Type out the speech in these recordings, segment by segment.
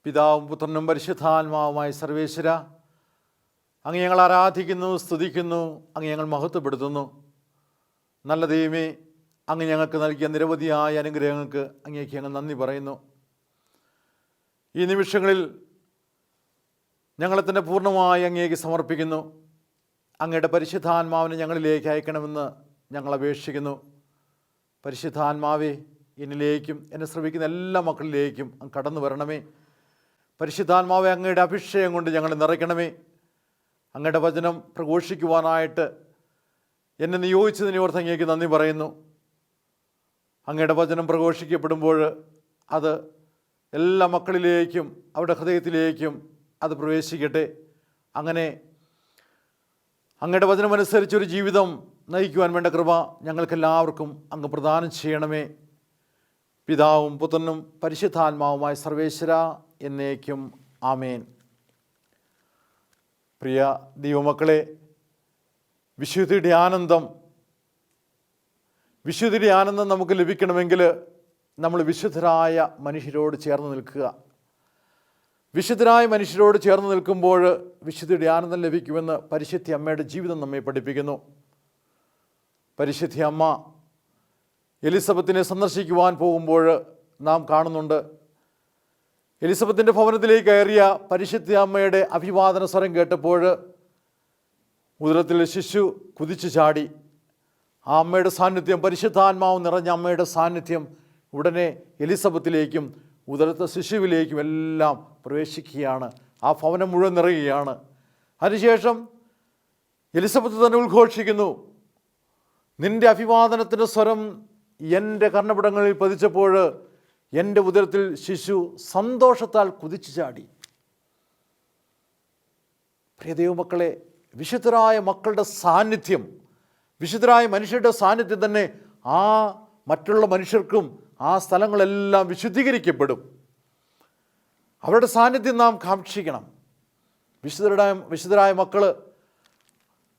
പിതാവും പുത്രനും പരിശുദ്ധാത്മാവുമായ സർവേശ്വര, അങ്ങ് ഞങ്ങൾ ആരാധിക്കുന്നു, സ്തുതിക്കുന്നു, അങ്ങ് ഞങ്ങൾ മഹത്വപ്പെടുത്തുന്നു. നല്ല ദൈവമേ, അങ്ങ് ഞങ്ങൾക്ക് നൽകിയ നിരവധിയായ അനുഗ്രഹങ്ങൾക്ക് അങ്ങേക്ക് ഞങ്ങൾ നന്ദി പറയുന്നു. ഈ നിമിഷങ്ങളിൽ ഞങ്ങളെ തന്നെ പൂർണ്ണമായി അങ്ങേക്ക് സമർപ്പിക്കുന്നു. അങ്ങയുടെ പരിശുദ്ധാത്മാവിനെ ഞങ്ങളിലേക്ക് അയക്കണമെന്ന് ഞങ്ങൾ അപേക്ഷിക്കുന്നു. പരിശുദ്ധാത്മാവേ, എന്നിലേക്കും എന്നെ ശ്രമിക്കുന്ന എല്ലാ മക്കളിലേക്കും അങ്ങ് കടന്നു വരണമേ. പരിശുദ്ധാത്മാവെ, അങ്ങയുടെ അഭിഷേകം കൊണ്ട് ഞങ്ങളെ നിറയ്ക്കണമേ. അങ്ങയുടെ വചനം പ്രഘോഷിക്കുവാനായിട്ട് എന്നെ നിയോഗിച്ചതിനെ ഓർത്ത് അങ്ങേക്ക് നന്ദി പറയുന്നു. അങ്ങയുടെ വചനം പ്രഘോഷിക്കപ്പെടുമ്പോൾ അത് എല്ലാ മക്കളിലേക്കും അവരുടെ ഹൃദയത്തിലേക്കും അത് പ്രവേശിക്കട്ടെ. അങ്ങനെ അങ്ങയുടെ വചനമനുസരിച്ചൊരു ജീവിതം നയിക്കുവാൻ വേണ്ട കൃപ ഞങ്ങൾക്കെല്ലാവർക്കും അങ്ങ് പ്രദാനം ചെയ്യണമേ. പിതാവും പുത്രനും പരിശുദ്ധാത്മാവുമായ സർവേശ്വര എന്നേക്കും ആമേൻ. പ്രിയ ദൈവമക്കളെ, വിശുദ്ധിയുടെ ആനന്ദം നമുക്ക് ലഭിക്കണമെങ്കിൽ നമ്മൾ വിശുദ്ധരായ മനുഷ്യരോട് ചേർന്ന് നിൽക്കുക. വിശുദ്ധരായ മനുഷ്യരോട് ചേർന്ന് നിൽക്കുമ്പോൾ വിശുദ്ധിയുടെ ആനന്ദം ലഭിക്കുമെന്ന് പരിശുദ്ധ അമ്മയുടെ ജീവിതം നമ്മെ പഠിപ്പിക്കുന്നു. പരിശുദ്ധ അമ്മ എലിസബത്തിനെ സന്ദർശിക്കുവാൻ പോകുമ്പോൾ നാം കാണുന്നുണ്ട്, എലിസബത്തിൻ്റെ ഭവനത്തിലേക്ക് കയറിയ പരിശുദ്ധ അമ്മയുടെ അഭിവാദന സ്വരം കേട്ടപ്പോൾ ഉദരത്തിൽ ശിശു കുതിച്ചു ചാടി. ആ അമ്മയുടെ സാന്നിധ്യം, പരിശുദ്ധാത്മാവ് നിറഞ്ഞ അമ്മയുടെ സാന്നിധ്യം ഉടനെ എലിസബത്തിലേക്കും ഉദരത്തെ ശിശുവിലേക്കും എല്ലാം പ്രവേശിക്കുകയാണ്. ആ ഭവനം മുഴുവൻ നിറയുകയാണ്. അതിനുശേഷം എലിസബത്ത് തന്നെ ഉദ്ഘോഷിക്കുന്നു, നിൻ്റെ അഭിവാദനത്തിൻ്റെ സ്വരം എൻ്റെ കർണപിടങ്ങളിൽ പതിച്ചപ്പോൾ എൻ്റെ ഉദരത്തിൽ ശിശു സന്തോഷത്താൽ കുതിച്ചു ചാടി. പ്രിയ ദൈവമക്കളെ, വിശുദ്ധരായ മക്കളുടെ സാന്നിധ്യം, വിശുദ്ധരായ മനുഷ്യരുടെ സാന്നിധ്യം തന്നെ ആ മറ്റുള്ള മനുഷ്യർക്കും ആ സ്ഥലങ്ങളെല്ലാം വിശുദ്ധീകരിക്കപ്പെടും. അവരുടെ സാന്നിധ്യം നാം കാക്ഷിക്കണം. വിശുദ്ധരായ മക്കൾ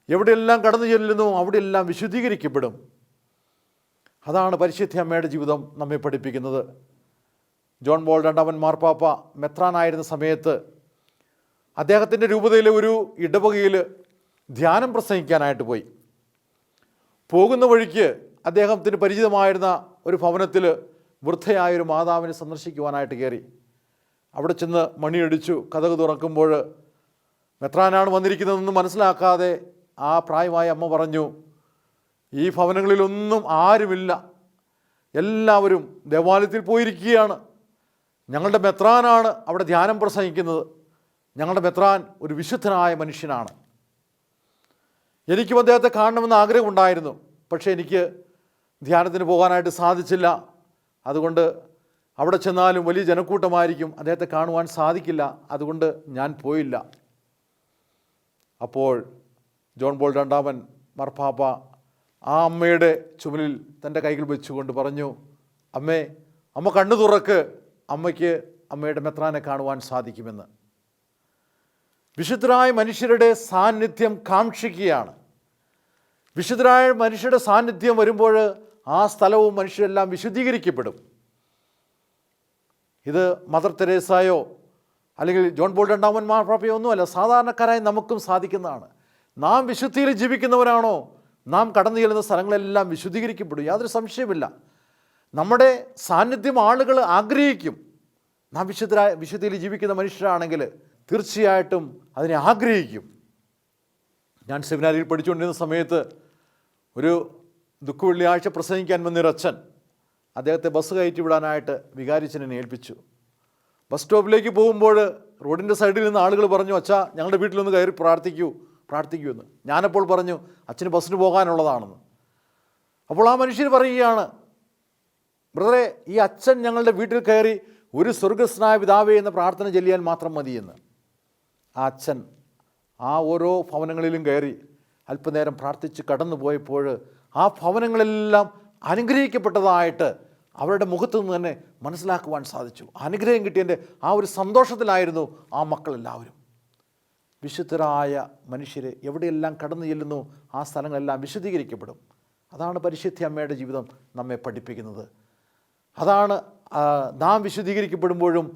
എവിടെയെല്ലാം കടന്നു ചെല്ലുന്നു അവിടെയെല്ലാം വിശുദ്ധീകരിക്കപ്പെടും. അതാണ് പരിശുദ്ധ അമ്മയുടെ ജീവിതം നമ്മെ പഠിപ്പിക്കുന്നത്. ജോൺ പോൾ രണ്ടാമൻ മാർപ്പാപ്പ മെത്രാനായിരുന്ന സമയത്ത് അദ്ദേഹത്തിൻ്റെ രൂപതയിലെ ഒരു ഇടവകയിൽ ധ്യാനം പ്രസംഗിക്കാനായിട്ട് പോയി. പോകുന്ന വഴിക്ക് അദ്ദേഹത്തിന് പരിചിതമായിരുന്ന ഒരു ഭവനത്തിൽ വൃദ്ധയായൊരു മാതാവിനെ സന്ദർശിക്കുവാനായിട്ട് കയറി. അവിടെ ചെന്ന് മണിയടിച്ചു. കതക് തുറക്കുമ്പോൾ മെത്രാനാണ് വന്നിരിക്കുന്നതെന്ന് മനസ്സിലാക്കാതെ ആ പ്രായമായ അമ്മ പറഞ്ഞു, ഈ ഭവനങ്ങളിലൊന്നും ആരുമില്ല, എല്ലാവരും ദേവാലയത്തിൽ പോയിരിക്കുകയാണ്. ഞങ്ങളുടെ മെത്രാനാണ് അവിടെ ധ്യാനം പ്രസംഗിക്കുന്നത്. ഞങ്ങളുടെ മെത്രാൻ ഒരു വിശുദ്ധനായ മനുഷ്യനാണ്. എനിക്കും അദ്ദേഹത്തെ കാണണമെന്ന് ആഗ്രഹമുണ്ടായിരുന്നു. പക്ഷേ എനിക്ക് ധ്യാനത്തിന് പോകാനായിട്ട് സാധിച്ചില്ല. അതുകൊണ്ട് അവിടെ ചെന്നാലും വലിയ ജനക്കൂട്ടമായിരിക്കും, അദ്ദേഹത്തെ കാണുവാൻ സാധിക്കില്ല. അതുകൊണ്ട് ഞാൻ പോയില്ല. അപ്പോൾ ജോൺ പോൾ രണ്ടാമൻ മാർപ്പാപ്പ ആ അമ്മയുടെ ചുമലിൽ തൻ്റെ കൈകൾ വെച്ചുകൊണ്ട് പറഞ്ഞു, അമ്മ കണ്ണു തുറക്ക്, അമ്മയ്ക്ക് അമ്മയുടെ മെത്രാനെ കാണുവാൻ സാധിക്കുമെന്ന്. വിശുദ്ധരായ മനുഷ്യരുടെ സാന്നിധ്യം കാക്ഷിക്കുകയാണ്. വിശുദ്ധരായ മനുഷ്യരുടെ സാന്നിധ്യം വരുമ്പോൾ ആ സ്ഥലവും മനുഷ്യരെല്ലാം വിശുദ്ധീകരിക്കപ്പെടും. ഇത് മദർ തെരേസായോ അല്ലെങ്കിൽ ജോൺ പോൾ രണ്ടാമൻ മാർപ്പാപ്പയോ ഒന്നുമല്ല, സാധാരണക്കാരായി നമുക്കും സാധിക്കുന്നതാണ്. നാം വിശുദ്ധിയിൽ ജീവിക്കുന്നവരാണോ, നാം കടന്നു ചെല്ലുന്ന സ്ഥലങ്ങളെല്ലാം വിശുദ്ധീകരിക്കപ്പെടും, യാതൊരു സംശയമില്ല. നമ്മുടെ സാന്നിധ്യം ആളുകൾ ആഗ്രഹിക്കും. നാം വിശുദ്ധിയിൽ ജീവിക്കുന്ന മനുഷ്യരാണെങ്കിൽ തീർച്ചയായിട്ടും അതിനെ ആഗ്രഹിക്കും. ഞാൻ സെമിനാരിയിൽ പഠിച്ചുകൊണ്ടിരുന്ന സമയത്ത് ഒരു ദുഃഖവെള്ളിയാഴ്ച പ്രസംഗിക്കാൻ വന്നൊരച്ഛൻ അദ്ദേഹത്തെ ബസ് കയറ്റി വിടാനായിട്ട് വികാരിച്ചനെ ഏൽപ്പിച്ചു. ബസ് സ്റ്റോപ്പിലേക്ക് പോകുമ്പോൾ റോഡിൻ്റെ സൈഡിൽ നിന്ന് ആളുകൾ പറഞ്ഞു, അച്ഛാ ഞങ്ങളുടെ വീട്ടിലൊന്ന് കയറി പ്രാർത്ഥിക്കൂ എന്ന്. ഞാനപ്പോൾ പറഞ്ഞു, അച്ഛന് ബസ്സിന് പോകാനുള്ളതാണെന്ന്. അപ്പോൾ ആ മനുഷ്യർ പറയുകയാണ്, ബ്രദറെ, ഈ അച്ഛൻ ഞങ്ങളുടെ വീട്ടിൽ കയറി ഒരു സ്വർഗസ്നായ പിതാവേ എന്ന പ്രാർത്ഥന ചൊല്ലിയാൽ മാത്രം മതിയെന്ന്. ആ അച്ഛൻ ആ ഓരോ ഭവനങ്ങളിലും കയറി അല്പനേരം പ്രാർത്ഥിച്ച് കടന്നു പോയപ്പോൾ ആ ഭവനങ്ങളെല്ലാം അനുഗ്രഹിക്കപ്പെട്ടതായിട്ട് അവരുടെ മുഖത്തു നിന്ന് തന്നെ മനസ്സിലാക്കുവാൻ സാധിച്ചു. അനുഗ്രഹം കിട്ടിയതിൻ്റെ ആ ഒരു സന്തോഷത്തിലായിരുന്നു ആ മക്കളെല്ലാവരും. വിശുദ്ധരായ മനുഷ്യർ എവിടെയെല്ലാം കടന്നു ചെല്ലുന്നു ആ സ്ഥലങ്ങളെല്ലാം വിശുദ്ധീകരിക്കപ്പെടും. അതാണ് പരിശുദ്ധ അമ്മയുടെ ജീവിതം നമ്മെ പഠിപ്പിക്കുന്നത്. അതാണ് നാം വിശുദ്ധീകരിക്കപ്പെടുമ്പോഴും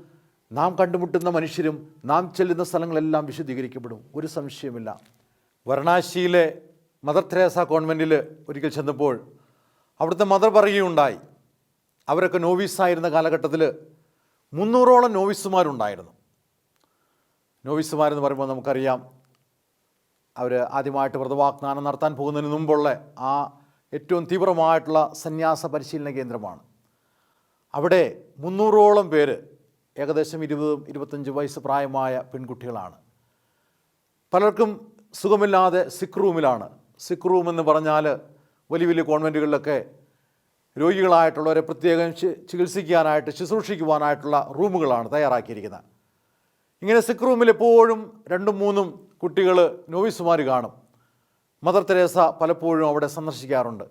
നാം കണ്ടുമുട്ടുന്ന മനുഷ്യരും നാം ചെല്ലുന്ന സ്ഥലങ്ങളെല്ലാം വിശുദ്ധീകരിക്കപ്പെടും, ഒരു സംശയമില്ല. വാരണാസിയിലെ മദർ തെരേസ കോൺവെൻറ്റിൽ ഒരിക്കൽ ചെന്നപ്പോൾ അവിടുത്തെ മദർ പറയുകയുണ്ടായി, അവരൊക്കെ നോവീസായിരുന്ന കാലഘട്ടത്തിൽ 300ഓളം നോവീസുമാരുണ്ടായിരുന്നു. നോവീസുമാരെന്ന് പറയുമ്പോൾ നമുക്കറിയാം, അവർ ആദ്യമായിട്ട് വ്രതവാഗ്ദാനം നടത്താൻ പോകുന്നതിന് മുമ്പുള്ള ആ ഏറ്റവും തീവ്രമായിട്ടുള്ള സന്യാസ പരിശീലന കേന്ദ്രമാണ്. അവിടെ 300ഓളം പേര്, ഏകദേശം 20-25 വയസ്സ് പ്രായമായ പെൺകുട്ടികളാണ്. പലർക്കും സുഖമില്ലാതെ സിക്ക് റൂമിലാണ്. സിക്ക് റൂം എന്ന് പറഞ്ഞാൽ വലിയ വലിയ കോൺവെൻറ്റുകളിലൊക്കെ രോഗികളായിട്ടുള്ളവരെ പ്രത്യേകം ചികിത്സിക്കാനായിട്ട്, ശുശ്രൂഷിക്കുവാനായിട്ടുള്ള റൂമുകളാണ് തയ്യാറാക്കിയിരിക്കുന്നത്. ഇങ്ങനെ സിക്ക് റൂമിൽ എപ്പോഴും 2-3 കുട്ടികൾ നോവീസുമാർ കാണും. മദർ തെരേസ പലപ്പോഴും അവിടെ സന്ദർശിക്കാറുണ്ട്.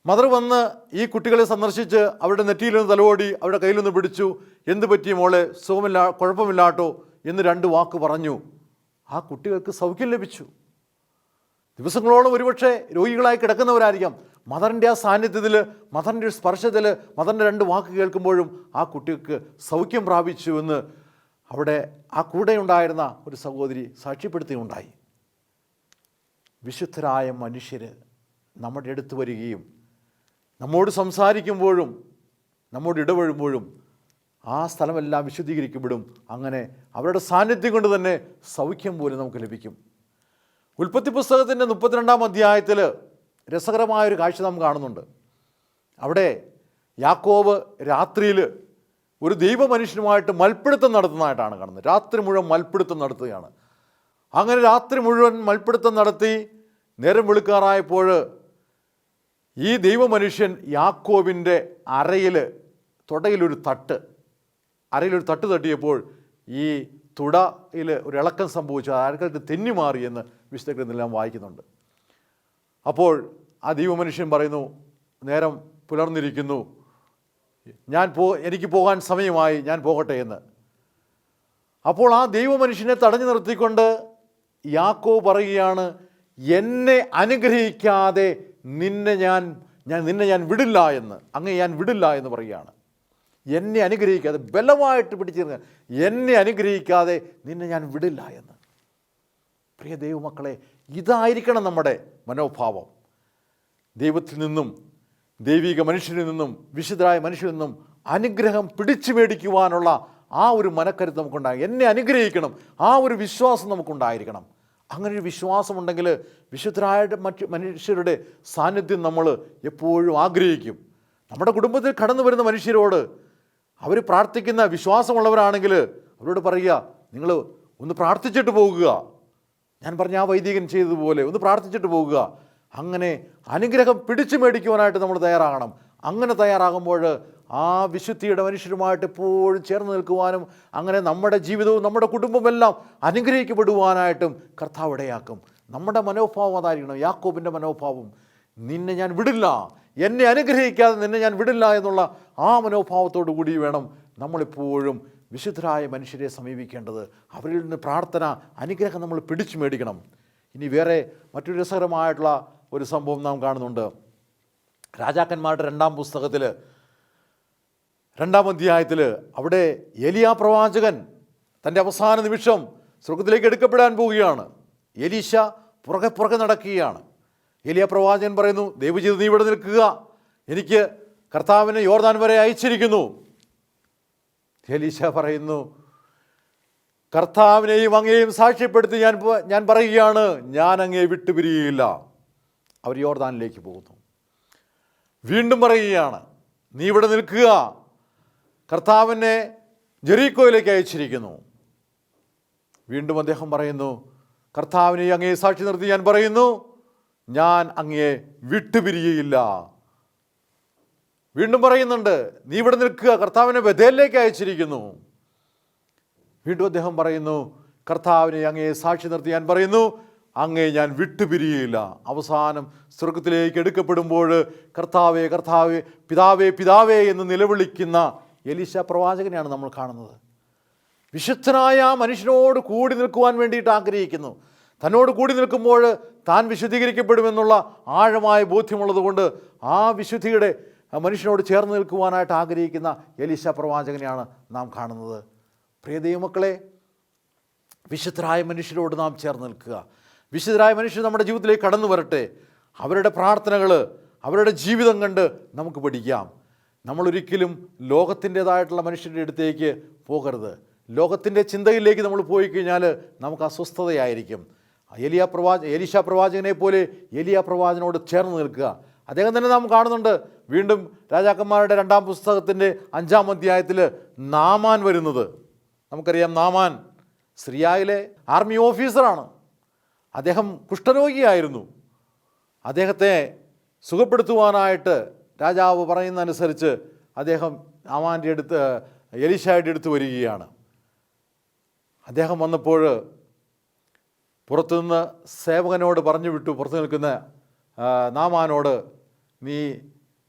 മദർ വന്ന് ഈ കുട്ടികളെ സന്ദർശിച്ച് അവരുടെ നെറ്റിയിൽ നിന്ന് തലോടി അവരുടെ കയ്യിൽ നിന്ന് പിടിച്ചു, എന്ത് പറ്റി മോളെ, കുഴപ്പമില്ലാട്ടോ എന്ന് 2 വാക്ക് പറഞ്ഞു. ആ കുട്ടികൾക്ക് സൗഖ്യം ലഭിച്ചു. ദിവസങ്ങളോളം ഒരുപക്ഷെ രോഗികളായി കിടക്കുന്നവരായിരിക്കാം. മദറിൻ്റെ ആ സാന്നിധ്യത്തിൽ, മദറിൻ്റെ സ്പർശത്തിൽ, മദറിൻ്റെ 2 വാക്ക് കേൾക്കുമ്പോഴും ആ കുട്ടികൾക്ക് സൗഖ്യം പ്രാപിച്ചു എന്ന് അവിടെ ആ കൂടെ ഉണ്ടായിരുന്ന ഒരു സഹോദരി സാക്ഷ്യപ്പെടുത്തുകയുണ്ടായി. വിശുദ്ധരായ മനുഷ്യർ നമ്മുടെ അടുത്ത് വരികയും നമ്മോട് സംസാരിക്കുമ്പോഴും നമ്മോട് ഇടപെടുമ്പോഴും ആ സ്ഥലമെല്ലാം വിശുദ്ധീകരിക്കപ്പെടും. അങ്ങനെ അവരുടെ സാന്നിധ്യം കൊണ്ട് തന്നെ സൗഖ്യം പോലും നമുക്ക് ലഭിക്കും. ഉൽപ്പത്തി പുസ്തകത്തിൻ്റെ 32-ാം അധ്യായത്തിൽ രസകരമായൊരു കാഴ്ച നാം കാണുന്നുണ്ട്. അവിടെ യാക്കോബ് രാത്രിയിൽ ഒരു ദൈവമനുഷ്യനുമായിട്ട് മൽപ്പിടുത്തം നടത്തുന്നതായിട്ടാണ് കാണുന്നത്. രാത്രി മുഴുവൻ മൽപ്പിടുത്തം നടത്തുകയാണ്. അങ്ങനെ രാത്രി മുഴുവൻ മൽപ്പിടുത്തം നടത്തി നേരം വെളുക്കാറായപ്പോൾ ഈ ദൈവമനുഷ്യൻ യാക്കോബിൻ്റെ തുടയിലൊരു തട്ട് തട്ടിയപ്പോൾ ഈ തുടയിൽ ഒരു ഇളക്കം സംഭവിച്ചു. ആൾക്കാർക്ക് തെന്നി മാറി എന്ന് വിശുദ്ധ ഗ്രന്ഥമെല്ലാം വായിക്കുന്നുണ്ട്. അപ്പോൾ ആ ദൈവമനുഷ്യൻ പറയുന്നു, നേരം പുലർന്നിരിക്കുന്നു, എനിക്ക് പോകാൻ സമയമായി, ഞാൻ പോകട്ടെ എന്ന്. അപ്പോൾ ആ ദൈവമനുഷ്യനെ തടഞ്ഞു നിർത്തിക്കൊണ്ട് യാക്കോബ് പറയുകയാണ്, എന്നെ അനുഗ്രഹിക്കാതെ നിന്നെ ഞാൻ വിടില്ല എന്ന്, അങ്ങേ ഞാൻ വിടില്ല എന്ന് പറയുകയാണ്. എന്നെ അനുഗ്രഹിക്കാതെ, ബലമായിട്ട് പിടിച്ചിരുന്ന, എന്നെ അനുഗ്രഹിക്കാതെ നിന്നെ ഞാൻ വിടില്ല എന്ന്. പ്രിയ ദൈവമക്കളെ, ഇതായിരിക്കണം നമ്മുടെ മനോഭാവം. ദൈവത്തിൽ നിന്നും, ദൈവിക മനുഷ്യരിൽ നിന്നും, വിശുദ്ധരായ മനുഷ്യരിൽ നിന്നും അനുഗ്രഹം പിടിച്ചു മേടിക്കുവാനുള്ള ആ ഒരു മനക്കരുത്ത് നമുക്കുണ്ടാകും. എന്നെ അനുഗ്രഹിക്കണം, ആ ഒരു വിശ്വാസം നമുക്കുണ്ടായിരിക്കണം. അങ്ങനെ ഒരു വിശ്വാസമുണ്ടെങ്കിൽ വിശുദ്ധരായ മറ്റു മനുഷ്യരുടെ സാന്നിധ്യം നമ്മൾ എപ്പോഴും ആഗ്രഹിക്കും. നമ്മുടെ കുടുംബത്തിൽ കടന്നു വരുന്ന മനുഷ്യരോട് അവർ പ്രാർത്ഥിക്കുന്ന വിശ്വാസമുള്ളവരാണെങ്കിൽ അവരോട് പറയുക, നിങ്ങൾ ഒന്ന് പ്രാർത്ഥിച്ചിട്ട് പോകുക. ഞാൻ പറഞ്ഞ ആ വൈദികൻ ചെയ്തതുപോലെ ഒന്ന് പ്രാർത്ഥിച്ചിട്ട് പോകുക. അങ്ങനെ അനുഗ്രഹം പിടിച്ചു മേടിക്കുവാനായിട്ട് നമ്മൾ തയ്യാറാകണം. അങ്ങനെ തയ്യാറാകുമ്പോൾ ആ വിശുദ്ധിയുടെ മനുഷ്യരുമായിട്ട് എപ്പോഴും ചേർന്ന് നിൽക്കുവാനും അങ്ങനെ നമ്മുടെ ജീവിതവും നമ്മുടെ കുടുംബമെല്ലാം അനുഗ്രഹിക്കപ്പെടുവാനായിട്ടും കർത്താവ് ഇടയാക്കും. നമ്മുടെ മനോഭാവം അതായിരിക്കണം. യാക്കോബിൻ്റെ മനോഭാവം, നിന്നെ ഞാൻ വിടില്ല, എന്നെ അനുഗ്രഹിക്കാതെ നിന്നെ ഞാൻ വിടില്ല എന്നുള്ള ആ മനോഭാവത്തോടു കൂടി വേണം നമ്മളെപ്പോഴും വിശുദ്ധരായ മനുഷ്യരെ സമീപിക്കേണ്ടത്. അവരിൽ നിന്ന് പ്രാർത്ഥന, അനുഗ്രഹം നമ്മൾ പിടിച്ചു മേടിക്കണം. ഇനി വേറെ മറ്റൊരു രസകരമായിട്ടുള്ള ഒരു സംഭവം നാം കാണുന്നുണ്ട്. രാജാക്കന്മാരുടെ 2-ാം പുസ്തകത്തിൽ 2-ാം അധ്യായത്തിൽ അവിടെ ഏലിയാ പ്രവാചകൻ തൻ്റെ അവസാന നിമിഷം സ്വർഗ്ഗത്തിലേക്ക് എടുക്കപ്പെടാൻ പോവുകയാണ്. എലീശ പുറകെ നടക്കുകയാണ്. ഏലിയാ പ്രവാചകൻ പറയുന്നു, ദൈവജീവിതം നീ ഇവിടെ നിൽക്കുക, എനിക്ക് കർത്താവിനെ യോർദാൻ വരെ അയച്ചിരിക്കുന്നു. എലീശ പറയുന്നു, കർത്താവിനെയും അങ്ങയെയും സാക്ഷ്യപ്പെടുത്തി ഞാൻ പറയുകയാണ്, ഞാൻ അങ്ങയെ വിട്ടുപിരിയുകയില്ല. അവർ യോർദാനിലേക്ക് പോകുന്നു. വീണ്ടും പറയുകയാണ്, നീ ഇവിടെ നിൽക്കുക, കർത്താവിനെ ജെറീക്കോയിലേക്ക് അയച്ചിരിക്കുന്നു. വീണ്ടും അദ്ദേഹം പറയുന്നു, കർത്താവിനെ അങ്ങയെ സാക്ഷി നിർത്തി ഞാൻ പറയുന്നു, ഞാൻ അങ്ങയെ വിട്ടുപിരിയുകയില്ല. വീണ്ടും പറയുന്നുണ്ട്, നീ ഇവിടെ നിൽക്കുക, കർത്താവിനെ ബഥേലിലേക്ക് അയച്ചിരിക്കുന്നു. വീണ്ടും അദ്ദേഹം പറയുന്നു, കർത്താവിനെ അങ്ങയെ സാക്ഷി നിർത്തി ഞാൻ പറയുന്നു, അങ്ങയെ ഞാൻ വിട്ടുപിരിയുകയില്ല. അവസാനം സ്വർഗത്തിലേക്ക് എടുക്കപ്പെടുമ്പോൾ കർത്താവേ കർത്താവേ, പിതാവേ പിതാവേ എന്ന് നിലവിളിക്കുന്ന എലീശ പ്രവാചകനെയാണ് നമ്മൾ കാണുന്നത്. വിശുദ്ധനായ മനുഷ്യനോട് കൂടി നിൽക്കുവാൻ വേണ്ടിയിട്ട് ആഗ്രഹിക്കുന്നു. തന്നോട് കൂടി നിൽക്കുമ്പോൾ താൻ വിശുദ്ധീകരിക്കപ്പെടുമെന്നുള്ള ആഴമായ ബോധ്യമുള്ളത് കൊണ്ട് ആ വിശുദ്ധിയുടെ മനുഷ്യനോട് ചേർന്ന് നിൽക്കുവാനായിട്ട് ആഗ്രഹിക്കുന്ന എലീശ പ്രവാചകനെയാണ് നാം കാണുന്നത്. പ്രിയ ദൈവമക്കളെ, വിശുദ്ധരായ മനുഷ്യരോട് നാം ചേർന്ന് നിൽക്കുക. വിശുദ്ധരായ മനുഷ്യർ നമ്മുടെ ജീവിതത്തിലേക്ക് കടന്നു വരട്ടെ. അവരുടെ പ്രാർത്ഥനകൾ, അവരുടെ ജീവിതം കണ്ട് നമുക്ക് പഠിക്കാം. നമ്മളൊരിക്കലും ലോകത്തിൻ്റേതായിട്ടുള്ള മനുഷ്യരുടെ അടുത്തേക്ക് പോകരുത്. ലോകത്തിൻ്റെ ചിന്തയിലേക്ക് നമ്മൾ പോയി കഴിഞ്ഞാൽ നമുക്ക് അസ്വസ്ഥതയായിരിക്കും. എലീശ പ്രവാചകനെ പോലെ എലിയ പ്രവാചകനോട് ചേർന്ന് നിൽക്കുക. അദ്ദേഹം തന്നെ നാം കാണുന്നുണ്ട്. വീണ്ടും രാജാക്കന്മാരുടെ 2-ാം പുസ്തകത്തിൻ്റെ 5-ാം അധ്യായത്തിൽ നാമാൻ വരുന്നത്. നമുക്കറിയാം, നാമാൻ സിറിയയിലെ ആർമി ഓഫീസറാണ്. അദ്ദേഹം കുഷ്ഠരോഗിയായിരുന്നു. അദ്ദേഹത്തെ സുഖപ്പെടുത്തുവാനായിട്ട് രാജാവ് പറയുന്നതനുസരിച്ച് അദ്ദേഹം നാമാൻ്റെ അടുത്ത്, എലീശയുടെ അടുത്ത് വരികയാണ്. അദ്ദേഹം വന്നപ്പോൾ പുറത്തുനിന്ന് സേവകനോട് പറഞ്ഞു വിട്ടു, പുറത്തു നിൽക്കുന്ന നാമാനോട്, നീ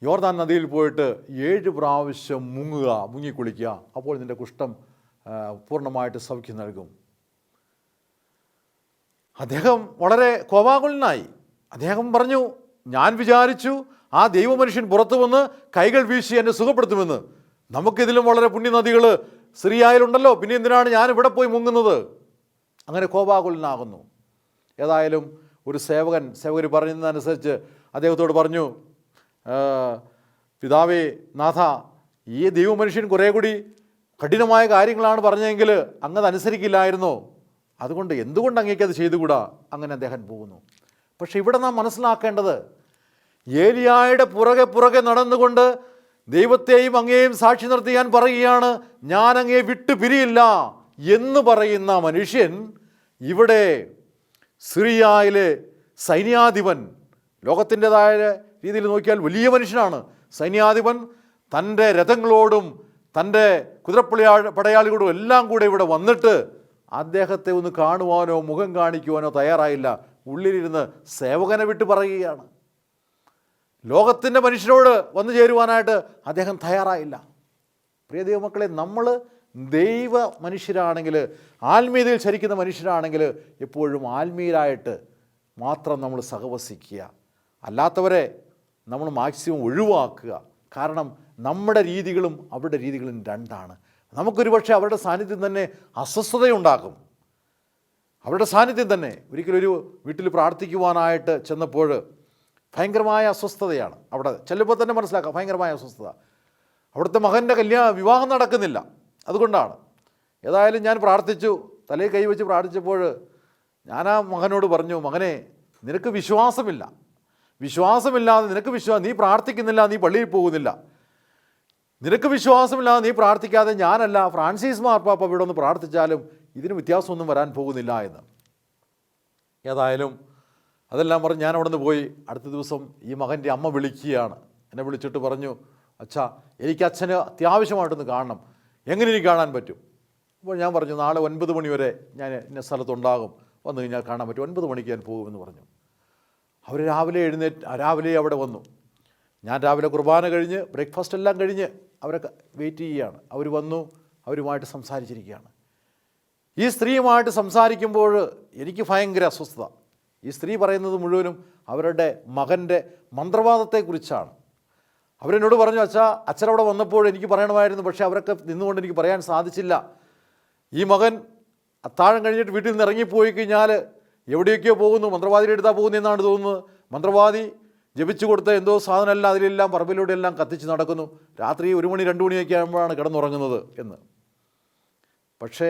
യോർദാൻ നദിയിൽ പോയിട്ട് 7 പ്രാവശ്യം മുങ്ങിക്കുളിക്കുക, അപ്പോൾ നിൻ്റെ കുഷ്ഠം പൂർണ്ണമായിട്ട് സൗഖ്യം നൽകും. അദ്ദേഹം വളരെ കോപാകുലനായി. അദ്ദേഹം പറഞ്ഞു, ഞാൻ വിചാരിച്ചു ആ ദൈവമനുഷ്യൻ പുറത്തു വന്ന് കൈകൾ വീശി എന്നെ സുഖപ്പെടുത്തുമെന്ന്. നമുക്കിതിലും വളരെ പുണ്യനദികൾ സിറിയയിലുണ്ടല്ലോ, പിന്നെ എന്തിനാണ് ഞാൻ ഇവിടെ പോയി മുങ്ങുന്നത്? അങ്ങനെ കോപാകുലനാകുന്നു. ഏതായാലും ഒരു സേവകർ പറയുന്നതനുസരിച്ച് അദ്ദേഹത്തോട് പറഞ്ഞു, പിതാവേ, നാഥ, ഈ ദൈവമനുഷ്യൻ കുറേ കൂടി കഠിനമായ കാര്യങ്ങളാണ് പറഞ്ഞതെങ്കിൽ അങ്ങത് അനുസരിക്കില്ലായിരുന്നോ? അതുകൊണ്ട് എന്തുകൊണ്ട് അങ്ങേക്കത് ചെയ്തുകൂടാ? അങ്ങനെ അദ്ദേഹം പോകുന്നു. പക്ഷെ ഇവിടെ നാം മനസ്സിലാക്കേണ്ടത്, ഏലിയായുടെ പുറകെ നടന്നുകൊണ്ട് ദൈവത്തെയും അങ്ങയെയും സാക്ഷി നിർത്തിയാൻ പറയുകയാണ്, ഞാൻ അങ്ങയെ വിട്ടു പിരിയില്ല എന്ന് പറയുന്ന മനുഷ്യൻ ഇവിടെ സിറിയയിലെ സൈന്യാധിപൻ, ലോകത്തിൻ്റെതായ രീതിയിൽ നോക്കിയാൽ വലിയ മനുഷ്യനാണ്. സൈന്യാധിപൻ തൻ്റെ രഥങ്ങളോടും തൻ്റെ പടയാളികളോടും എല്ലാം കൂടെ ഇവിടെ വന്നിട്ട് അദ്ദേഹത്തെ ഒന്ന് കാണുവാനോ മുഖം കാണിക്കുവാനോ തയ്യാറായില്ല. ഉള്ളിലിരുന്ന് സേവകനെ വിട്ട് പറയുകയാണ്. ലോകത്തിൻ്റെ മനുഷ്യരോട് വന്നു ചേരുവാനായിട്ട് അദ്ദേഹം തയ്യാറായില്ല. പ്രിയ ദൈവമക്കളെ, നമ്മൾ ദൈവ മനുഷ്യരാണെങ്കിൽ, ആത്മീയതയിൽ ചരിക്കുന്ന മനുഷ്യരാണെങ്കിൽ എപ്പോഴും ആത്മീയരായിട്ട് മാത്രം നമ്മൾ സഹവസിക്കുക. അല്ലാത്തവരെ നമ്മൾ മാക്സിമം ഒഴിവാക്കുക. കാരണം നമ്മുടെ രീതികളും അവരുടെ രീതികളും രണ്ടാണ്. നമുക്കൊരു പക്ഷേ അവരുടെ സാന്നിധ്യം തന്നെ അസ്വസ്ഥതയുണ്ടാക്കും. അവരുടെ സാന്നിധ്യം തന്നെ. ഒരിക്കലൊരു വീട്ടിൽ പ്രാർത്ഥിക്കുവാനായിട്ട് ചെന്നപ്പോൾ ഭയങ്കരമായ അസ്വസ്ഥതയാണ്. അവിടെ ചെല്ലുമ്പോൾ തന്നെ മനസ്സിലാക്കാം, ഭയങ്കരമായ അസ്വസ്ഥത. അവിടുത്തെ മകൻ്റെ വിവാഹം നടക്കുന്നില്ല. അതുകൊണ്ടാണ്. ഏതായാലും ഞാൻ പ്രാർത്ഥിച്ചു, തലയിൽ കൈവച്ച് പ്രാർത്ഥിച്ചപ്പോൾ ഞാൻ ആ മകനോട് പറഞ്ഞു, മകനെ, നിനക്ക് വിശ്വാസമില്ലാതെ നീ പ്രാർത്ഥിക്കുന്നില്ല, നീ പള്ളിയിൽ പോകുന്നില്ല. നിനക്ക് വിശ്വാസമില്ലാതെ നീ പ്രാർത്ഥിക്കാതെ ഞാനല്ല, ഫ്രാൻസിസ് മാർപ്പാപ്പ ഇവിടെ ഒന്ന് പ്രാർത്ഥിച്ചാലും ഇതിന് വ്യത്യാസമൊന്നും വരാൻ പോകുന്നില്ല എന്ന്. ഏതായാലും അതെല്ലാം പറഞ്ഞ് ഞാൻ അവിടെ നിന്ന് പോയി. അടുത്ത ദിവസം ഈ മകൻ്റെ അമ്മ വിളിക്കുകയാണ്. എന്നെ വിളിച്ചിട്ട് പറഞ്ഞു, അച്ഛാ, എനിക്ക് അച്ഛന് അത്യാവശ്യമായിട്ടൊന്ന് കാണണം. എങ്ങനെ എനിക്ക് കാണാൻ പറ്റും? അപ്പോൾ ഞാൻ പറഞ്ഞു, നാളെ 9 മണി വരെ ഞാൻ ഇന്ന സ്ഥലത്തുണ്ടാകും, വന്നു കഴിഞ്ഞാൽ കാണാൻ പറ്റും, 9 മണിക്ക് ഞാൻ പോകുമെന്ന് പറഞ്ഞു. അവർ രാവിലെ അവിടെ വന്നു. ഞാൻ രാവിലെ കുർബാന കഴിഞ്ഞ് ബ്രേക്ക്ഫാസ്റ്റ് എല്ലാം കഴിഞ്ഞ് അവരെ വെയിറ്റ് ചെയ്യുകയാണ്. അവർ വന്നു, അവരുമായിട്ട് സംസാരിച്ചിരിക്കുകയാണ്. ഈ സ്ത്രീയുമായിട്ട് സംസാരിക്കുമ്പോൾ എനിക്ക് ഭയങ്കര അസ്വസ്ഥത. ഈ സ്ത്രീ പറയുന്നത് മുഴുവനും അവരുടെ മകൻ്റെ മന്ത്രവാദത്തെക്കുറിച്ചാണ്. അവരെന്നോട് പറഞ്ഞു, അച്ഛനവിടെ വന്നപ്പോൾ എനിക്ക് പറയണമായിരുന്നു, പക്ഷേ അവരൊക്കെ നിന്നുകൊണ്ട് എനിക്ക് പറയാൻ സാധിച്ചില്ല. ഈ മകൻ അത്താഴം കഴിഞ്ഞിട്ട് വീട്ടിൽ നിന്ന് ഇറങ്ങിപ്പോയി കഴിഞ്ഞാൽ എവിടെയൊക്കെയോ പോകുന്നു, മന്ത്രവാദിയുടെ അടുത്താണ് പോകുന്നതെന്നാണ് തോന്നുന്നത്. മന്ത്രവാദി ജപിച്ചു കൊടുത്ത എന്തോ സാധനമല്ല അതിലെല്ലാം പറമ്പിലൂടെ എല്ലാം കത്തിച്ച് നടക്കുന്നു. രാത്രി 1 മണി 2 മണിയൊക്കെ ആകുമ്പോഴാണ് കിടന്നുറങ്ങുന്നത് എന്ന്. പക്ഷേ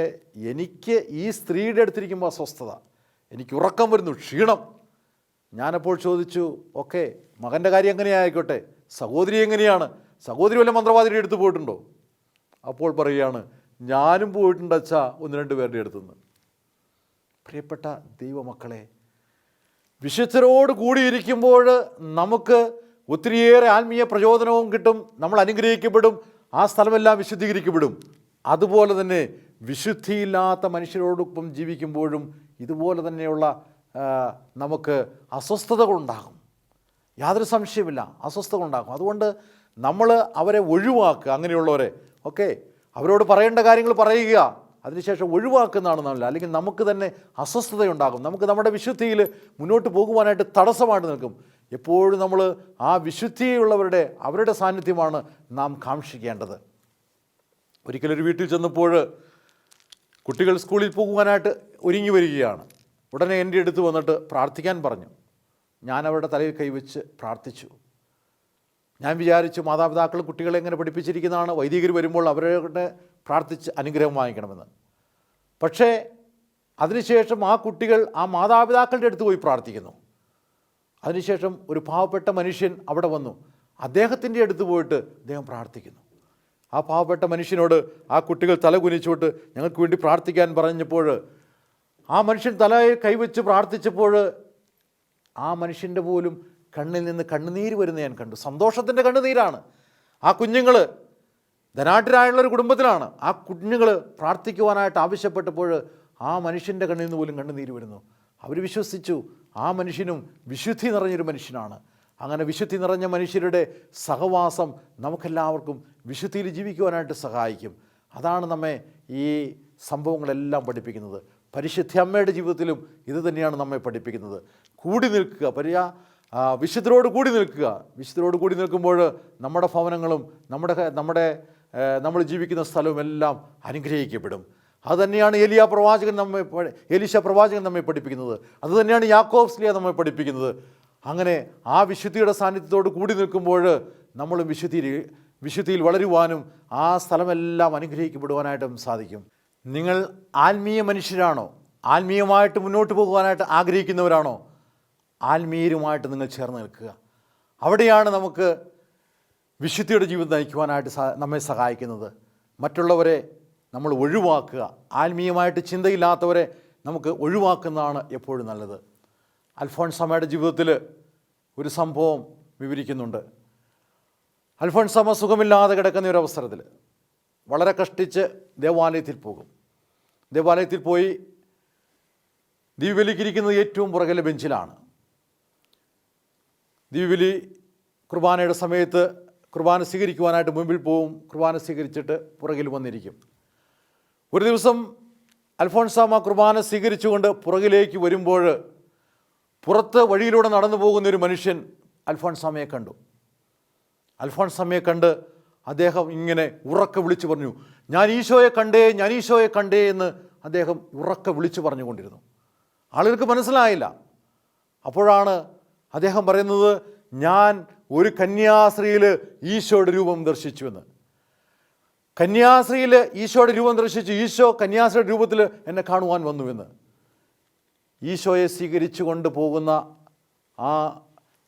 എനിക്ക് ഈ സ്ത്രീയുടെ അടുത്തിരിക്കുമ്പോൾ അസ്വസ്ഥത, എനിക്ക് ഉറക്കം വരുന്നു, ക്ഷീണം. ഞാനപ്പോൾ ചോദിച്ചു, ഓക്കെ, മകൻ്റെ കാര്യം എങ്ങനെയായിക്കോട്ടെ, സഹോദരി എങ്ങനെയാണ്? സഹോദരി വല്ല മന്ത്രവാദിയുടെ അടുത്ത് പോയിട്ടുണ്ടോ? അപ്പോൾ പറയുകയാണ്, ഞാനും പോയിട്ടുണ്ട് അച്ഛാ, 1-2 പേരുടെ അടുത്തുനിന്ന്. പ്രിയപ്പെട്ട ദൈവമക്കളെ, വിശുദ്ധരോട് കൂടിയിരിക്കുമ്പോൾ നമുക്ക് ഒത്തിരിയേറെ ആത്മീയ പ്രചോദനവും കിട്ടും, നമ്മൾ അനുഗ്രഹിക്കപ്പെടും, ആ സ്ഥലമെല്ലാം വിശുദ്ധീകരിക്കപ്പെടും. അതുപോലെ തന്നെ വിശുദ്ധിയില്ലാത്ത മനുഷ്യരോടൊപ്പം ജീവിക്കുമ്പോഴും ഇതുപോലെ തന്നെയുള്ള നമുക്ക് അസ്വസ്ഥതകളുണ്ടാകും. യാതൊരു സംശയമില്ല, അസ്വസ്ഥതകളുണ്ടാകും. അതുകൊണ്ട് നമ്മൾ അവരെ ഒഴിവാക്കുക. അങ്ങനെയുള്ളവരെ അവരോട് പറയേണ്ട കാര്യങ്ങൾ പറയുക, അതിനുശേഷം ഒഴിവാക്കുന്നതാണ് നല്ലത്. അല്ലെങ്കിൽ നമുക്ക് തന്നെ അസ്വസ്ഥതയുണ്ടാകും. നമുക്ക് നമ്മുടെ വിശുദ്ധിയിൽ മുന്നോട്ട് പോകുവാനായിട്ട് തടസ്സമായിട്ട് നിൽക്കും. എപ്പോഴും നമ്മൾ ആ അവരുടെ സാന്നിധ്യമാണ് നാം കാക്ഷിക്കേണ്ടത്. ഒരിക്കലൊരു വീട്ടിൽ ചെന്നപ്പോൾ കുട്ടികൾ സ്കൂളിൽ പോകുവാനായിട്ട് ഒരുങ്ങി വരികയാണ്. ഉടനെ എൻ്റെ അടുത്ത് വന്നിട്ട് പ്രാർത്ഥിക്കാൻ പറഞ്ഞു. ഞാൻ അവരുടെ തലയിൽ കൈവച്ച് പ്രാർത്ഥിച്ചു. ഞാൻ വിചാരിച്ചു മാതാപിതാക്കൾ കുട്ടികളെ എങ്ങനെ പഠിപ്പിച്ചിരിക്കുന്നതാണ്, വൈദികർ വരുമ്പോൾ അവരുടെ പ്രാർത്ഥിച്ച് അനുഗ്രഹം വാങ്ങിക്കണമെന്ന്. പക്ഷേ അതിനുശേഷം ആ കുട്ടികൾ ആ മാതാപിതാക്കളുടെ അടുത്ത് പോയി പ്രാർത്ഥിക്കുന്നു. അതിനുശേഷം ഒരു പാവപ്പെട്ട മനുഷ്യൻ അവിടെ വന്നു. അദ്ദേഹത്തിൻ്റെ അടുത്ത് പോയിട്ട് അദ്ദേഹം പ്രാർത്ഥിക്കുന്നു. ആ പാവപ്പെട്ട മനുഷ്യനോട് ആ കുട്ടികൾ തല കുനിച്ചോട്ട് ഞങ്ങൾക്ക് വേണ്ടി പ്രാർത്ഥിക്കാൻ പറഞ്ഞപ്പോൾ ആ മനുഷ്യൻ തലയിൽ കൈവച്ച് പ്രാർത്ഥിച്ചപ്പോൾ ആ മനുഷ്യൻ്റെ പോലും കണ്ണിൽ നിന്ന് കണ്ണുനീര് വരുന്ന ഞാൻ കണ്ടു. സന്തോഷത്തിൻ്റെ കണ്ണുനീരാണ്. ആ കുഞ്ഞുങ്ങൾ ധനാഢ്യരായുള്ളൊരു കുടുംബത്തിലാണ്. ആ കുഞ്ഞുങ്ങൾ പ്രാർത്ഥിക്കുവാനായിട്ട് ആവശ്യപ്പെട്ടപ്പോൾ ആ മനുഷ്യൻ്റെ കണ്ണിൽ നിന്ന് പോലും കണ്ണുനീര് വരുന്നു. അവർ വിശ്വസിച്ചു ആ മനുഷ്യനും വിശുദ്ധി നിറഞ്ഞൊരു മനുഷ്യനാണ്. അങ്ങനെ വിശുദ്ധി നിറഞ്ഞ മനുഷ്യരുടെ സഹവാസം നമുക്കെല്ലാവർക്കും വിശുദ്ധിയിൽ ജീവിക്കുവാനായിട്ട് സഹായിക്കും. അതാണ് നമ്മെ ഈ സംഭവങ്ങളെല്ലാം പഠിപ്പിക്കുന്നത്. പരിശുദ്ധ അമ്മയുടെ ജീവിതത്തിലും ഇത് തന്നെയാണ് നമ്മെ പഠിപ്പിക്കുന്നത്. കൂടി നിൽക്കുക, വിശുദ്ധരോട് കൂടി നിൽക്കുക. വിശുദ്ധരോട് കൂടി നിൽക്കുമ്പോൾ നമ്മുടെ ഭവനങ്ങളും നമ്മൾ ജീവിക്കുന്ന സ്ഥലവും എല്ലാം അനുഗ്രഹിക്കപ്പെടും. അതുതന്നെയാണ് എലീശ പ്രവാചകൻ നമ്മെ പഠിപ്പിക്കുന്നത്. അതുതന്നെയാണ് യാക്കോബ് സ്ലീഹ നമ്മെ പഠിപ്പിക്കുന്നത്. അങ്ങനെ ആ വിശുദ്ധിയുടെ സാന്നിധ്യത്തോട് കൂടി നിൽക്കുമ്പോൾ നമ്മളും വിശുദ്ധിയിൽ വളരുവാനും ആ സ്ഥലമെല്ലാം അനുഗ്രഹിക്കപ്പെടുവാനായിട്ടും സാധിക്കും. നിങ്ങൾ ആത്മീയ മനുഷ്യരാണോ? ആത്മീയമായിട്ട് മുന്നോട്ട് പോകുവാനായിട്ട് ആഗ്രഹിക്കുന്നവരാണോ? ആത്മീയരുമായിട്ട് നിങ്ങൾ ചേർന്ന് നിൽക്കുക. അവിടെയാണ് നമുക്ക് വിശുദ്ധിയുടെ ജീവിതം നയിക്കുവാനായിട്ട് നമ്മെ സഹായിക്കുന്നത്. മറ്റുള്ളവരെ നമ്മൾ ഒഴിവാക്കുക. ആത്മീയമായിട്ട് ചിന്തയില്ലാത്തവരെ നമുക്ക് ഒഴിവാക്കുന്നതാണ് എപ്പോഴും നല്ലത്. അൽഫോൻസാമയുടെ ജീവിതത്തിൽ ഒരു സംഭവം വിവരിക്കുന്നുണ്ട്. അൽഫോൻസാമ സുഖമില്ലാതെ കിടക്കുന്ന ഒരു അവസരത്തിൽ വളരെ കഷ്ടിച്ച് ദേവാലയത്തിൽ പോകും. ദേവാലയത്തിൽ പോയി ദിവ്യബലിക്കിരിക്കുന്നത് ഏറ്റവും പുറകിലെ ബെഞ്ചിലാണ്. ദിവ്യബലി കുർബാനയുടെ സമയത്ത് കുർബാന സ്വീകരിക്കുവാനായിട്ട് മുമ്പിൽ പോവും. കുർബാന സ്വീകരിച്ചിട്ട് പുറകിൽ വന്നിരിക്കും. ഒരു ദിവസം അൽഫോൻസാമ കുർബാന സ്വീകരിച്ചുകൊണ്ട് പുറകിലേക്ക് വരുമ്പോൾ പുറത്ത് വഴിയിലൂടെ നടന്നു പോകുന്നൊരു മനുഷ്യൻ അൽഫോൻസാമയെ കണ്ടു. അൽഫോൻസാമയെ കണ്ട് അദ്ദേഹം ഇങ്ങനെ ഉറക്കെ വിളിച്ചു പറഞ്ഞു, ഞാൻ ഈശോയെ കണ്ടേ എന്ന് അദ്ദേഹം ഉറക്കെ വിളിച്ചു പറഞ്ഞുകൊണ്ടിരുന്നു. ആളുകൾക്ക് മനസ്സിലായില്ല. അപ്പോഴാണ് അദ്ദേഹം പറയുന്നത്, ഞാൻ ഒരു കന്യാസ്ത്രീയിൽ ഈശോയുടെ രൂപം ദർശിച്ചുവെന്ന്. കന്യാസ്ത്രീയിൽ ഈശോയുടെ രൂപം ദർശിച്ചു. ഈശോ കന്യാസ്ത്രീയുടെ രൂപത്തിൽ എന്നെ കാണുവാൻ വന്നുവെന്ന്. ഈശോയെ സ്വീകരിച്ചു കൊണ്ട് പോകുന്ന ആ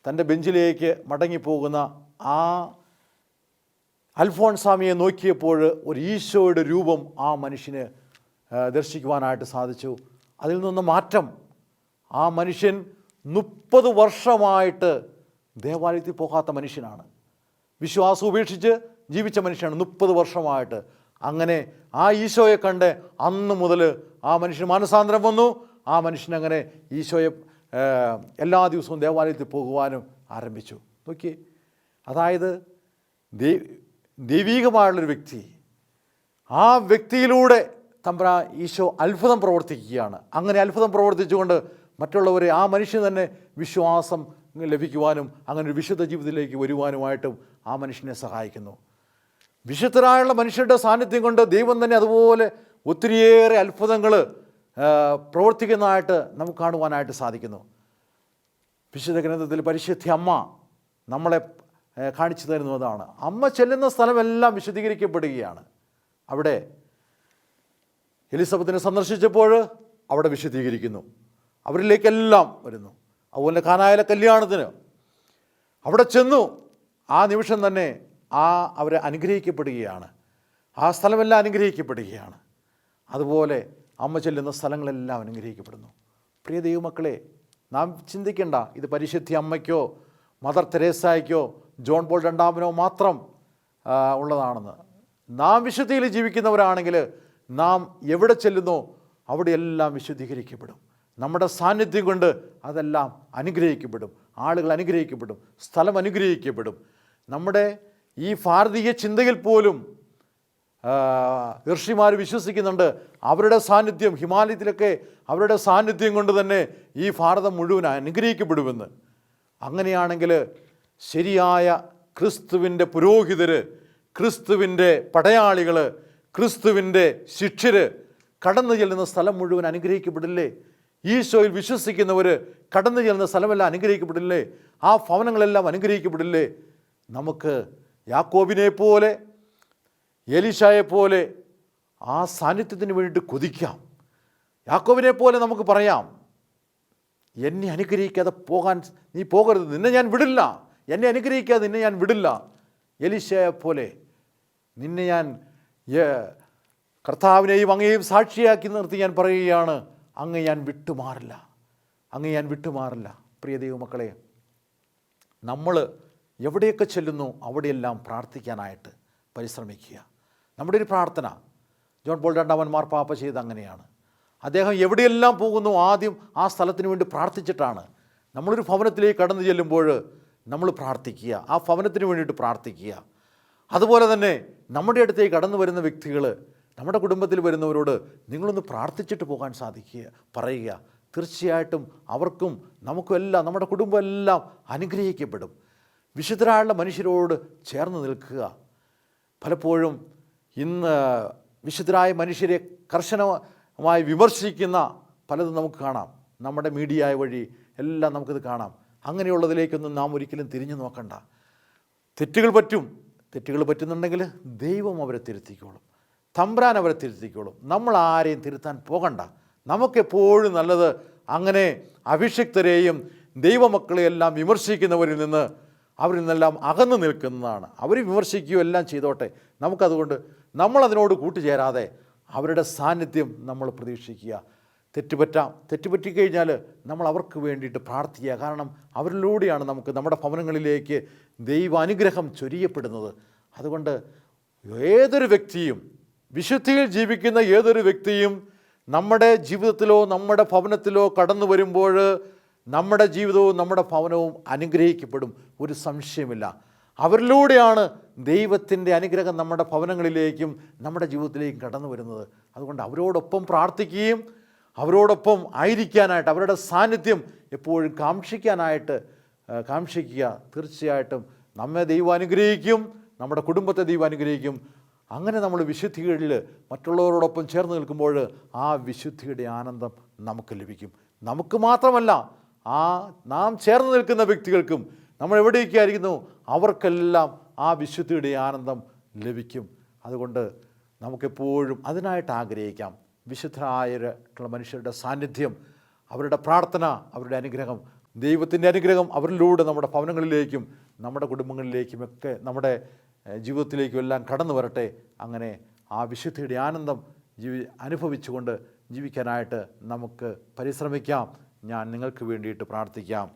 തൻ്റെ ബെഞ്ചിലേക്ക് മടങ്ങിപ്പോകുന്ന ആ അൽഫോൻസാമയെ നോക്കിയപ്പോൾ ഒരു ഈശോയുടെ രൂപം ആ മനുഷ്യന് ദർശിക്കുവാനായിട്ട് സാധിച്ചു. അതിൽ നിന്ന് മാറ്റം. ആ മനുഷ്യൻ 30 വർഷമായിട്ട് ദേവാലയത്തിൽ പോകാത്ത മനുഷ്യനാണ്. വിശ്വാസം ഉപേക്ഷിച്ച് ജീവിച്ച മനുഷ്യനാണ് 30 വർഷമായിട്ട്. അങ്ങനെ ആ ഈശോയെ കണ്ട് അന്ന് മുതൽ ആ മനുഷ്യന് മാനസാന്തരം വന്നു. ആ മനുഷ്യനങ്ങനെ ഈശോയെ എല്ലാ ദിവസവും ദേവാലയത്തിൽ പോകുവാനും ആരംഭിച്ചു. നോക്കി, അതായത് ദൈവികമായുള്ളൊരു വ്യക്തി, ആ വ്യക്തിയിലൂടെ ഈശോ അത്ഭുതം പ്രവർത്തിക്കുകയാണ്. അങ്ങനെ അത്ഭുതം പ്രവർത്തിച്ചുകൊണ്ട് മറ്റുള്ളവരെ ആ മനുഷ്യന് തന്നെ വിശ്വാസം ലഭിക്കുവാനും അങ്ങനെ ഒരു വിശുദ്ധ ജീവിതത്തിലേക്ക് വരുവാനുമായിട്ടും ആ മനുഷ്യനെ സഹായിക്കുന്നു. വിശുദ്ധരായുള്ള മനുഷ്യരുടെ സാന്നിധ്യം കൊണ്ട് ദൈവം തന്നെ അതുപോലെ ഒത്തിരിയേറെ അത്ഭുതങ്ങൾ പ്രവർത്തിക്കുന്നതായിട്ട് നമുക്ക് കാണുവാനായിട്ട് സാധിക്കുന്നു. വിശുദ്ധ ഗ്രന്ഥത്തിൽ പരിശുദ്ധ അമ്മ നമ്മളെ കാണിച്ചു തരുന്നതാണ്. അമ്മ ചെല്ലുന്ന സ്ഥലമെല്ലാം വിശുദ്ധീകരിക്കപ്പെടുകയാണ്. അവിടെ എലിസബത്തിനെ സന്ദർശിച്ചപ്പോൾ അവിടെ വിശുദ്ധീകരിക്കുന്നു, അവരിലേക്കെല്ലാം വരുന്നു. അതുപോലെ കാനായിലെ കല്യാണത്തിന് അവിടെ ചെന്നു. ആ നിമിഷം തന്നെ അവരെ അനുഗ്രഹിക്കപ്പെടുകയാണ്. ആ സ്ഥലമെല്ലാം അനുഗ്രഹിക്കപ്പെടുകയാണ്. അതുപോലെ അമ്മ ചെല്ലുന്ന സ്ഥലങ്ങളെല്ലാം അനുഗ്രഹിക്കപ്പെടുന്നു. പ്രിയ ദൈവമക്കളെ, നാം ചിന്തിക്കേണ്ട ഇത് പരിശുദ്ധ അമ്മയ്ക്കോ മദർ തെരേസായ്ക്കോ ജോൺ പോൾ രണ്ടാമനോ മാത്രം ഉള്ളതാണെന്ന്. നാം വിശുദ്ധിയിൽ ജീവിക്കുന്നവരാണെങ്കിൽ നാം എവിടെ ചെല്ലുന്നോ അവിടെയെല്ലാം വിശുദ്ധീകരിക്കപ്പെടും. നമ്മുടെ സാന്നിധ്യം കൊണ്ട് അതെല്ലാം അനുഗ്രഹിക്കപ്പെടും. ആളുകൾ അനുഗ്രഹിക്കപ്പെടും, സ്ഥലം അനുഗ്രഹിക്കപ്പെടും. നമ്മുടെ ഈ ഭാരതീയ ചിന്തയിൽ പോലും ഋഷിമാർ വിശ്വസിക്കുന്നുണ്ട് അവരുടെ സാന്നിധ്യം, ഹിമാലയത്തിലൊക്കെ അവരുടെ സാന്നിധ്യം കൊണ്ട് തന്നെ ഈ ഭാരതം മുഴുവൻ അനുഗ്രഹിക്കപ്പെടുമെന്ന്. അങ്ങനെയാണെങ്കിൽ ശരിയായ ക്രിസ്തുവിൻ്റെ പുരോഹിതർ, ക്രിസ്തുവിൻ്റെ പടയാളികൾ, ക്രിസ്തുവിൻ്റെ ശിഷ്യർ കടന്നു ചെല്ലുന്ന സ്ഥലം മുഴുവൻ അനുഗ്രഹിക്കപ്പെടില്ലേ? ഈശോയിൽ വിശ്വസിക്കുന്നവർ കടന്നു ചെല്ലുന്ന സ്ഥലമെല്ലാം അനുഗ്രഹിക്കപ്പെടില്ലേ? ആ ഭവനങ്ങളെല്ലാം അനുഗ്രഹിക്കപ്പെടില്ലേ? നമുക്ക് യാക്കോബിനെ പോലെ എലീശായെ പോലെ ആ സാന്നിധ്യത്തിന് വേണ്ടിയിട്ട് കൊതിക്കാം. യാക്കോബിനെ പോലെ നമുക്ക് പറയാം, എന്നെ അനുഗ്രഹിക്കാതെ പോകാൻ നീ പോകരുത്, നിന്നെ ഞാൻ വിടില്ല, എന്നെ അനുഗ്രഹിക്കാതെ നിന്നെ ഞാൻ വിടില്ല. എലീശയെ പോലെ നിന്നെ ഞാൻ കർത്താവിനെയും അങ്ങയെയും സാക്ഷിയാക്കി നിർത്തി ഞാൻ പറയുകയാണ്, അങ്ങ് ഞാൻ വിട്ടുമാറില്ല, അങ്ങ് ഞാൻ വിട്ടുമാറില്ല. പ്രിയ ദൈവമക്കളെ, നമ്മൾ എവിടെയൊക്കെ ചെല്ലുന്നു അവിടെയെല്ലാം പ്രാർത്ഥിക്കാനായിട്ട് പരിശ്രമിക്കുക. നമ്മുടെ ഒരു പ്രാർത്ഥന ജോൺ പോൾ രണ്ടാമൻ മാർപ്പാപ്പ ചെയ്ത് അങ്ങനെയാണ്. അദ്ദേഹം എവിടെയെല്ലാം പോകുന്നു ആദ്യം ആ സ്ഥലത്തിന് വേണ്ടി പ്രാർത്ഥിച്ചിട്ടാണ്. നമ്മളൊരു ഭവനത്തിലേക്ക് കടന്നു ചെല്ലുമ്പോൾ നമ്മൾ പ്രാർത്ഥിക്കുക, ആ ഭവനത്തിന് വേണ്ടിയിട്ട് പ്രാർത്ഥിക്കുക. അതുപോലെ തന്നെ നമ്മുടെ അടുത്തേക്ക് കടന്നു വരുന്ന വ്യക്തികൾ, നമ്മുടെ കുടുംബത്തിൽ വരുന്നവരോട് നിങ്ങളൊന്ന് പ്രാർത്ഥിച്ചിട്ട് പോകാൻ പറയുക. തീർച്ചയായിട്ടും അവർക്കും നമുക്കും എല്ലാം, നമ്മുടെ കുടുംബം എല്ലാം അനുഗ്രഹിക്കപ്പെടും. വിശുദ്ധരായുള്ള മനുഷ്യരോട് ചേർന്ന് നിൽക്കുക. പലപ്പോഴും ഇന്ന് വിശുദ്ധരായ മനുഷ്യരെ കർശനമായി വിമർശിക്കുന്ന പലതും നമുക്ക് കാണാം. നമ്മുടെ മീഡിയ വഴി എല്ലാം നമുക്കിത് കാണാം. അങ്ങനെയുള്ളതിലേക്കൊന്നും നാം ഒരിക്കലും തിരിഞ്ഞു നോക്കണ്ട. തെറ്റുകൾ പറ്റുന്നുണ്ടെങ്കിൽ ദൈവം അവരെ തിരുത്തിക്കോളും, തമ്പുരാൻ അവരെ തിരുത്തിക്കോളും. നമ്മൾ ആരെയും തിരുത്താൻ പോകണ്ട. നമുക്കെപ്പോഴും നല്ലത് അങ്ങനെ അഭിഷിക്തരെയും ദൈവമക്കളെയെല്ലാം വിമർശിക്കുന്നവരിൽ നിന്ന്, അവരിൽ നിന്നെല്ലാം അകന്നു നിൽക്കുന്നതാണ്. അവർ വിമർശിക്കുകയോ എല്ലാം ചെയ്തോട്ടെ, നമുക്കതുകൊണ്ട് നമ്മളതിനോട് കൂട്ടുചേരാതെ അവരുടെ സാന്നിധ്യം നമ്മൾ പ്രതീക്ഷിക്കുക. തെറ്റുപറ്റിക്കഴിഞ്ഞാൽ നമ്മൾ അവർക്ക് വേണ്ടിയിട്ട് പ്രാർത്ഥിക്കുക. കാരണം അവരിലൂടെയാണ് നമുക്ക് നമ്മുടെ ഭവനങ്ങളിലേക്ക് ദൈവാനുഗ്രഹം ചൊരിയപ്പെടുന്നത്. അതുകൊണ്ട് ഏതൊരു വ്യക്തിയും, വിശുദ്ധിയിൽ ജീവിക്കുന്ന ഏതൊരു വ്യക്തിയും നമ്മുടെ ജീവിതത്തിലോ നമ്മുടെ ഭവനത്തിലോ കടന്നു വരുമ്പോൾ നമ്മുടെ ജീവിതവും നമ്മുടെ ഭവനവും അനുഗ്രഹിക്കപ്പെടും, ഒരു സംശയമില്ല. അവരിലൂടെയാണ് ദൈവത്തിൻ്റെ അനുഗ്രഹം നമ്മുടെ ഭവനങ്ങളിലേക്കും നമ്മുടെ ജീവിതത്തിലേക്കും കടന്നു വരുന്നത്. അതുകൊണ്ട് അവരോടൊപ്പം പ്രാർത്ഥിക്കുകയും അവരോടൊപ്പം ആയിരിക്കാനായിട്ട്, അവരുടെ സാന്നിധ്യം എപ്പോഴും കാക്ഷിക്കുക. തീർച്ചയായിട്ടും നമ്മെ ദൈവം അനുഗ്രഹിക്കും, നമ്മുടെ കുടുംബത്തെ ദൈവം അനുഗ്രഹിക്കും. അങ്ങനെ നമ്മൾ വിശുദ്ധികളിൽ മറ്റുള്ളവരോടൊപ്പം ചേർന്ന് നിൽക്കുമ്പോൾ ആ വിശുദ്ധിയുടെ ആനന്ദം നമുക്ക് ലഭിക്കും. നമുക്ക് മാത്രമല്ല, നാം ചേർന്ന് നിൽക്കുന്ന വ്യക്തികൾക്കും, നമ്മൾ എവിടെയൊക്കെ ആയിരിക്കുന്നു അവർക്കെല്ലാം ആ വിശുദ്ധിയുടെ ആനന്ദം ലഭിക്കും. അതുകൊണ്ട് നമുക്കെപ്പോഴും അതിനായിട്ട് ആഗ്രഹിക്കാം. വിശുദ്ധരായിട്ടുള്ള മനുഷ്യരുടെ സാന്നിധ്യം, അവരുടെ പ്രാർത്ഥന, അവരുടെ അനുഗ്രഹം, ദൈവത്തിൻ്റെ അനുഗ്രഹം അവരിലൂടെ നമ്മുടെ ഭവനങ്ങളിലേക്കും നമ്മുടെ കുടുംബങ്ങളിലേക്കുമൊക്കെ നമ്മുടെ ജീവിതത്തിലേക്കും എല്ലാം കടന്നു വരട്ടെ. അങ്ങനെ ആ വിശുദ്ധിയുടെ ആനന്ദം അനുഭവിച്ചുകൊണ്ട് ജീവിക്കാനായിട്ട് നമുക്ക് പരിശ്രമിക്കാം. ഞാൻ നിങ്ങൾക്ക് വേണ്ടിയിട്ട് പ്രാർത്ഥിക്കാം.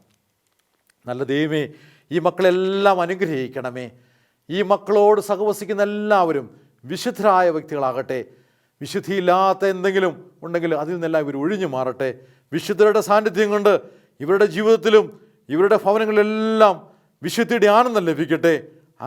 നല്ല ദൈവമേ, ഈ മക്കളെല്ലാം അനുഗ്രഹിക്കണമേ. ഈ മക്കളോട് സഹവസിക്കുന്ന എല്ലാവരും വിശുദ്ധരായ വ്യക്തികളാകട്ടെ. വിശുദ്ധിയില്ലാത്ത എന്തെങ്കിലും ഉണ്ടെങ്കിൽ അതിൽ നിന്നെല്ലാം ഇവർ ഒഴിഞ്ഞു മാറട്ടെ. വിശുദ്ധരുടെ സാന്നിധ്യം കൊണ്ട് ഇവരുടെ ജീവിതത്തിലും ഇവരുടെ ഭവനങ്ങളിലെല്ലാം വിശുദ്ധിയുടെ ആനന്ദം ലഭിക്കട്ടെ.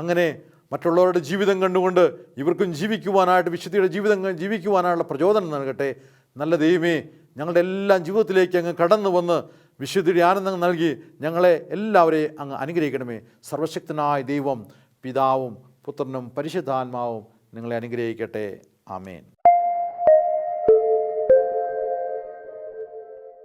അങ്ങനെ മറ്റുള്ളവരുടെ ജീവിതം കണ്ടുകൊണ്ട് ഇവർക്കും ജീവിക്കുവാനായിട്ട്, വിശുദ്ധിയുടെ ജീവിതം ജീവിക്കുവാനായുള്ള പ്രചോദനം നൽകട്ടെ. നല്ല ദൈവമേ, ഞങ്ങളുടെ എല്ലാ ജീവിതത്തിലേക്ക് അങ്ങ് കടന്നു വന്ന് വിശുദ്ധിയുടെ ആനന്ദം നൽകി ഞങ്ങളെ എല്ലാവരെയും അങ്ങ് അനുഗ്രഹിക്കണമേ. സർവശക്തനായ ദൈവം, പിതാവും പുത്രനും പരിശുദ്ധാത്മാവും നിങ്ങളെ അനുഗ്രഹിക്കട്ടെ. ആമേൻ.